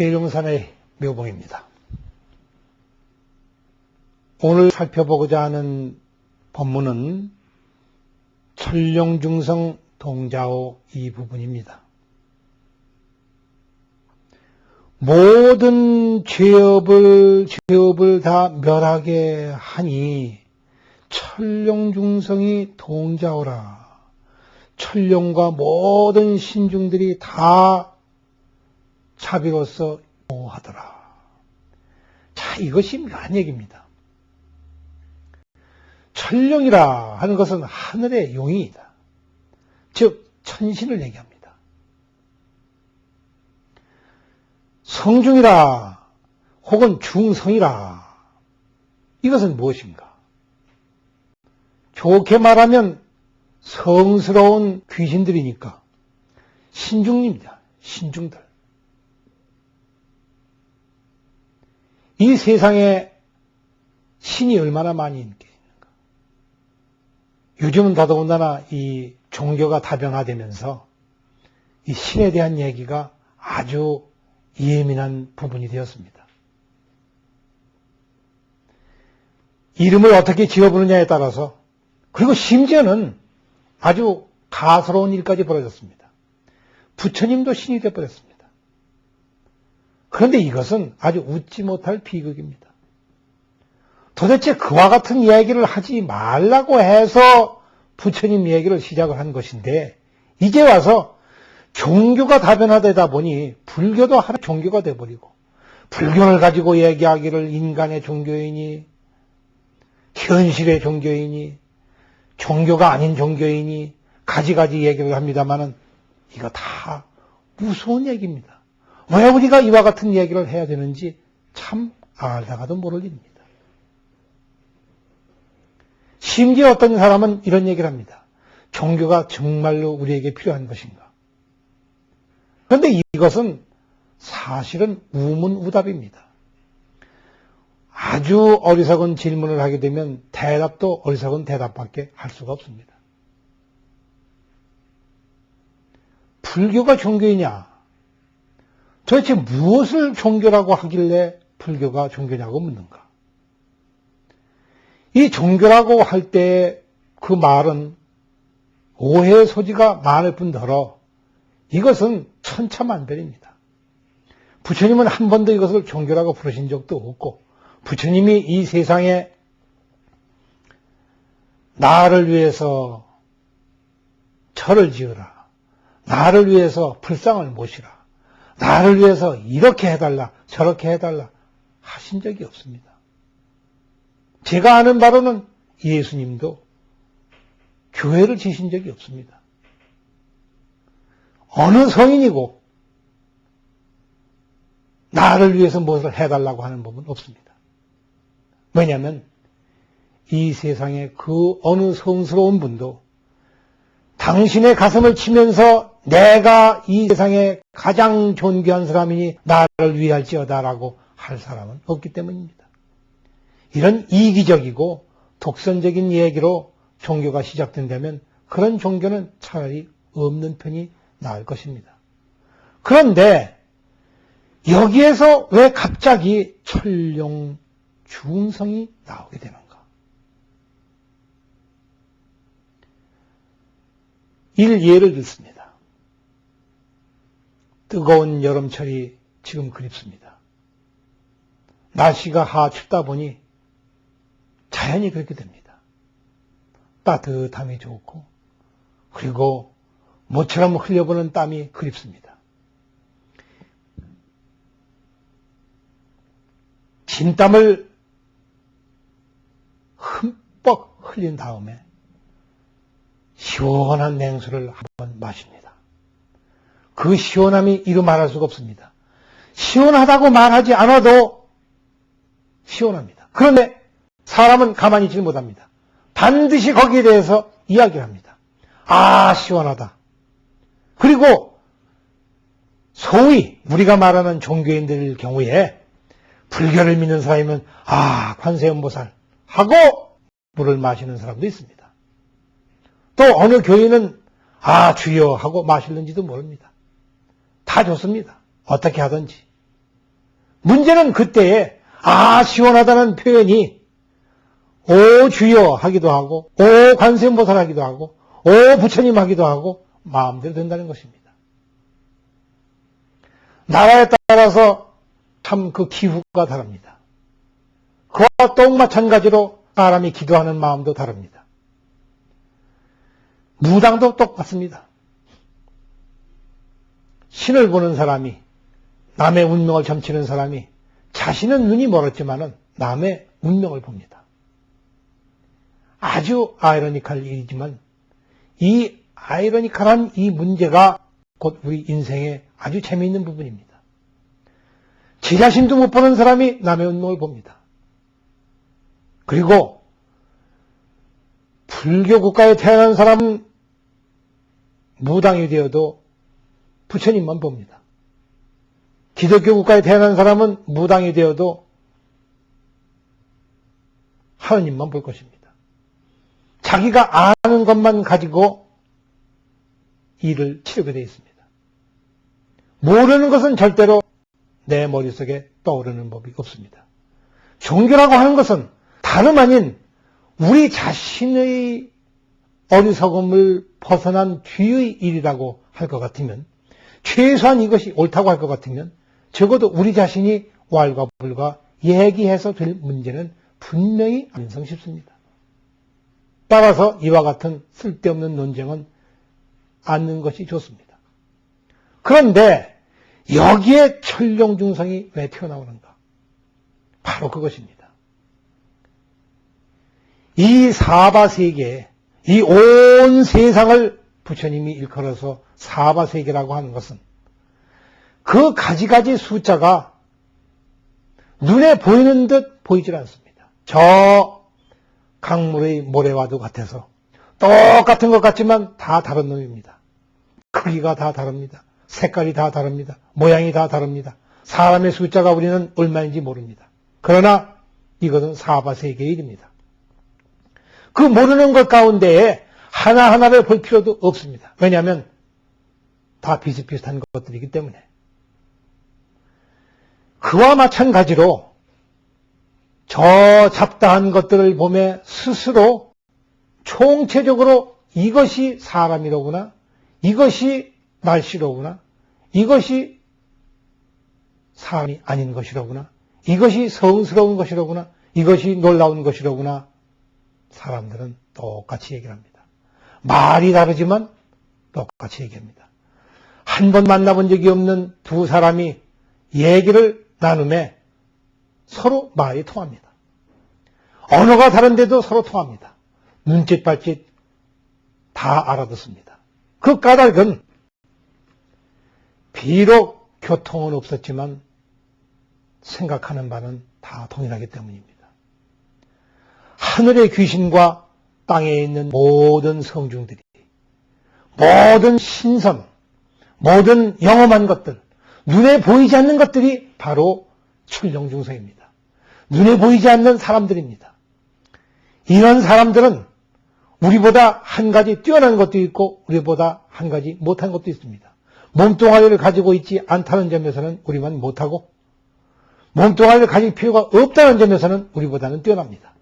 계룡산의 묘봉입니다. 오늘 살펴보고자 하는 법문은 천룡중성 동자호 이 부분입니다. 모든 죄업을 다 멸하게 하니 천룡중성이 동자호라. 천룡과 모든 신중들이 다 자비로서 보호하더라. 자, 이것이 묘한 얘기입니다. 천룡이라 하는 것은 하늘의 용이다. 즉 천신을 얘기합니다. 성중이라 혹은 중성이라 이것은 무엇인가? 좋게 말하면 성스러운 귀신들이니까 신중입니다. 신중들. 이 세상에 신이 얼마나 많이 있는가? 요즘은 더더군다나 이 종교가 다변화되면서 이 신에 대한 얘기가 아주 예민한 부분이 되었습니다. 이름을 어떻게 지어부느냐에 따라서, 그리고 심지어는 아주 가소로운 일까지 벌어졌습니다. 부처님도 신이 되어버렸습니다. 그런데 이것은 아주 웃지 못할 비극입니다. 도대체 그와 같은 이야기를 하지 말라고 해서 부처님 얘기를 시작을 한 것인데, 이제 와서 종교가 다변화되다 보니 불교도 하나의 종교가 되어버리고, 불교를 가지고 얘기하기를 인간의 종교이니 현실의 종교이니 종교가 아닌 종교이니 가지가지 얘기를 합니다마는 이거 다 무서운 얘기입니다. 왜 우리가 이와 같은 얘기를 해야 되는지 참 알다가도 모를 일입니다. 심지어 어떤 사람은 이런 얘기를 합니다. 종교가 정말로 우리에게 필요한 것인가? 그런데 이것은 사실은 우문우답입니다. 아주 어리석은 질문을 하게 되면 대답도 어리석은 대답밖에 할 수가 없습니다. 불교가 종교이냐? 도대체 무엇을 종교라고 하길래 불교가 종교냐고 묻는가? 이 종교라고 할 때 그 말은 오해의 소지가 많을 뿐더러 이것은 천차만별입니다. 부처님은 한 번도 이것을 종교라고 부르신 적도 없고, 부처님이 이 세상에 나를 위해서 절을 지으라, 나를 위해서 불상을 모시라, 나를 위해서 이렇게 해달라 저렇게 해달라 하신 적이 없습니다. 제가 아는 바로는 예수님도 교회를 지신 적이 없습니다. 어느 성인이고 나를 위해서 무엇을 해달라고 하는 법은 없습니다. 왜냐하면 이 세상에 그 어느 성스러운 분도 당신의 가슴을 치면서 내가 이 세상에 가장 존귀한 사람이니 나를 위할지어다라고 할 사람은 없기 때문입니다. 이런 이기적이고 독선적인 얘기로 종교가 시작된다면 그런 종교는 차라리 없는 편이 나을 것입니다. 그런데 여기에서 왜 갑자기 천룡 중성이 나오게 되는가? 예를 들습니다. 뜨거운 여름철이 지금 그립습니다. 날씨가 춥다 보니 자연히 그렇게 됩니다. 따뜻함이 좋고, 그리고 모처럼 흘려보는 땀이 그립습니다. 진땀을 흠뻑 흘린 다음에 시원한 냉수를 한번 마십니다. 그 시원함이 이루 말할 수가 없습니다. 시원하다고 말하지 않아도 시원합니다. 그런데 사람은 가만히 있지 못합니다. 반드시 거기에 대해서 이야기를 합니다. 아, 시원하다. 그리고 소위 우리가 말하는 종교인들 경우에 불교를 믿는 사람이면 아, 관세음보살 하고 물을 마시는 사람도 있습니다. 또 어느 교인은 아, 주여 하고 마실는지도 모릅니다. 다 좋습니다. 어떻게 하든지. 문제는 그때에 시원하다는 표현이 오 주여 하기도 하고 오 관세음보살 하기도 하고 오 부처님 하기도 하고 마음대로 된다는 것입니다. 나라에 따라서 참 그 기후가 다릅니다. 그와 똑 마찬가지로 사람이 기도하는 마음도 다릅니다. 무당도 똑같습니다. 신을 보는 사람이, 남의 운명을 점치는 사람이 자신은 눈이 멀었지만은 남의 운명을 봅니다. 아주 아이러니컬 일이지만 이 아이러니컬한 이 문제가 곧 우리 인생의 아주 재미있는 부분입니다. 제 자신도 못 보는 사람이 남의 운명을 봅니다. 그리고 불교 국가에 태어난 사람은 무당이 되어도 부처님만 봅니다. 기독교 국가에 태어난 사람은 무당이 되어도 하느님만 볼 것입니다. 자기가 아는 것만 가지고 일을 치르게 되어 있습니다. 모르는 것은 절대로 내 머릿속에 떠오르는 법이 없습니다. 종교라고 하는 것은 다름 아닌 우리 자신의 어리석음을 벗어난 뒤의 일이라고 할 것 같으면, 최소한 이것이 옳다고 할 것 같으면 적어도 우리 자신이 왈가불가 얘기해서 될 문제는 분명히 아닌성 싶습니다. 따라서 이와 같은 쓸데없는 논쟁은 않는 것이 좋습니다. 그런데 여기에 천룡중성이 왜 튀어나오는가? 바로 그것입니다. 이 사바세계, 이 온 세상을 부처님이 일컬어서 사바세계라고 하는 것은 그 가지가지 숫자가 눈에 보이는 듯 보이질 않습니다. 저 강물의 모래와도 같아서 똑같은 것 같지만 다 다른 놈입니다. 크기가 다 다릅니다. 색깔이 다 다릅니다. 모양이 다 다릅니다. 사람의 숫자가 우리는 얼마인지 모릅니다. 그러나 이것은 사바세계의 일입니다. 그 모르는 것 가운데에 하나하나를 볼 필요도 없습니다. 왜냐하면 다 비슷비슷한 것들이기 때문에. 그와 마찬가지로 저 잡다한 것들을 보며 스스로 총체적으로 이것이 사람이로구나, 이것이 날씨로구나, 이것이 사람이 아닌 것이로구나, 이것이 성스러운 것이로구나, 이것이 놀라운 것이로구나, 사람들은 똑같이 얘기를 합니다. 말이 다르지만 똑같이 얘기합니다. 한 번 만나본 적이 없는 두 사람이 얘기를 나누며 서로 말이 통합니다. 언어가 다른데도 서로 통합니다. 눈짓 발짓 다 알아듣습니다. 그 까닭은 비록 교통은 없었지만 생각하는 바는 다 동일하기 때문입니다. 하늘의 귀신과 땅에 있는 모든 성중들이, 모든 신선, 모든 영험한 것들, 눈에 보이지 않는 것들이 바로 천룡중성입니다. 눈에 보이지 않는 사람들입니다. 이런 사람들은 우리보다 한 가지 뛰어난 것도 있고 우리보다 한 가지 못한 것도 있습니다. 몸뚱아리를 가지고 있지 않다는 점에서는 우리만 못하고, 몸뚱아리를 가질 필요가 없다는 점에서는 우리보다는 뛰어납니다.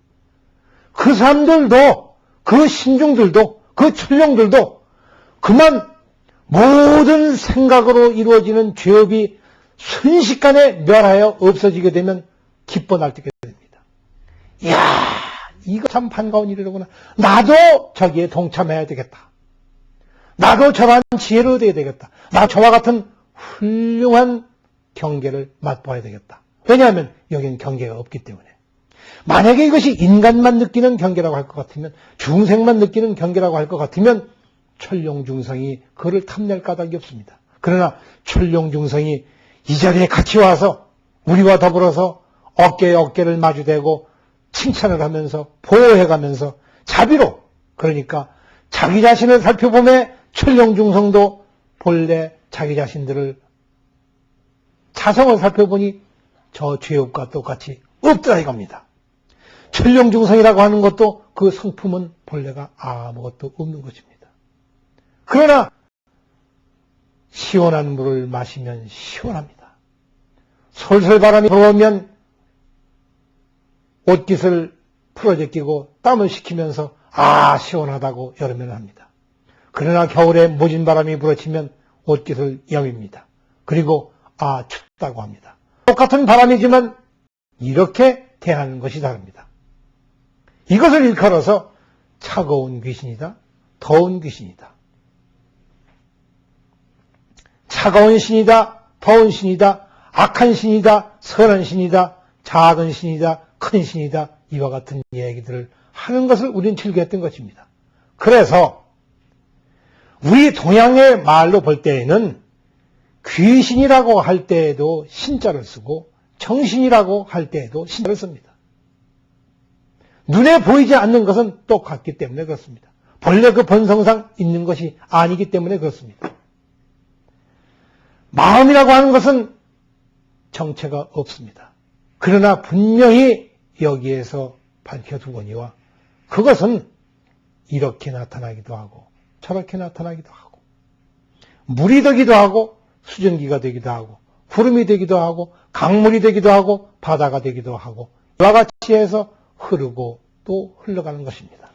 그 사람들도, 그 신중들도, 그 천룡들도 그만 모든 생각으로 이루어지는 죄업이 순식간에 멸하여 없어지게 되면 기뻐 날뛰게 됩니다. 이야, 이거 참 반가운 일이로구나. 나도 저기에 동참해야 되겠다. 나도 저런 지혜를 얻어야 되겠다. 나 저와 같은 훌륭한 경계를 맛보아야 되겠다. 왜냐하면 여기는 경계가 없기 때문에. 만약에 이것이 인간만 느끼는 경계라고 할 것 같으면, 중생만 느끼는 경계라고 할 것 같으면 천룡중성이 그를 탐낼 까닭이 없습니다. 그러나 천룡중성이 이 자리에 같이 와서 우리와 더불어서 어깨에 어깨를 마주대고 칭찬을 하면서 보호해가면서 자비로, 그러니까 자기 자신을 살펴보며 천룡중성도 본래 자기 자신들을 자성을 살펴보니 저 죄업과 똑같이 없더라 이겁니다. 천룡중성이라고 하는 것도 그 성품은 본래가 아무것도 없는 것입니다. 그러나 시원한 물을 마시면 시원합니다. 솔솔 바람이 불어오면 옷깃을 풀어제끼고 땀을 식히면서 시원하다고 여름에는 합니다. 그러나 겨울에 모진 바람이 불어치면 옷깃을 여밉니다. 그리고 춥다고 합니다. 똑같은 바람이지만 이렇게 대하는 것이 다릅니다. 이것을 일컬어서 차가운 귀신이다, 더운 귀신이다. 차가운 신이다, 더운 신이다, 악한 신이다, 선한 신이다, 작은 신이다, 큰 신이다, 이와 같은 얘기들을 하는 것을 우리는 즐겼던 것입니다. 그래서 우리 동양의 말로 볼 때에는 귀신이라고 할 때에도 신자를 쓰고 정신이라고 할 때에도 신자를 씁니다. 눈에 보이지 않는 것은 똑같기 때문에 그렇습니다. 본래 그 본성상 있는 것이 아니기 때문에 그렇습니다. 마음이라고 하는 것은 정체가 없습니다. 그러나 분명히 여기에서 밝혀두거니와 그것은 이렇게 나타나기도 하고 저렇게 나타나기도 하고 물이 되기도 하고 수증기가 되기도 하고 구름이 되기도 하고 강물이 되기도 하고 바다가 되기도 하고 이와 같이 해서 흐르고 또 흘러가는 것입니다.